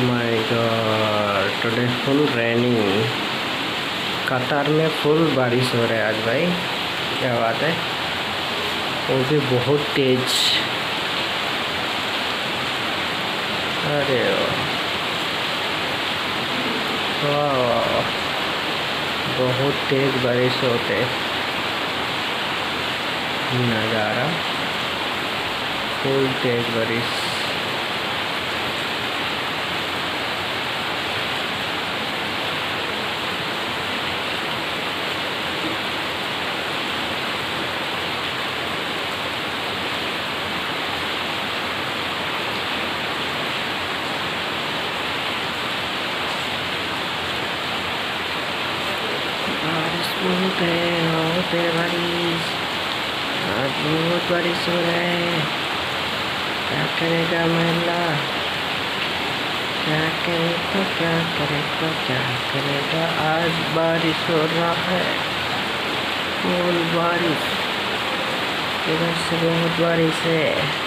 My God, today full raining. कतार में full बारिश हो रहा है आज भाई, क्या बात है, वो भी बहुत तेज। अरे वाह, बहुत तेज बारिश होते, नज़ारा फुल तेज बारिश। बारिश बहुत है बारिश, आज बहुत बारिश हो रहा है। क्या करेगा महिला, क्या करेगा, क्या करेगा, क्या करेगा। आज बारिश हो रहा है, फुल बारिश, इधर से बहुत बारिश है।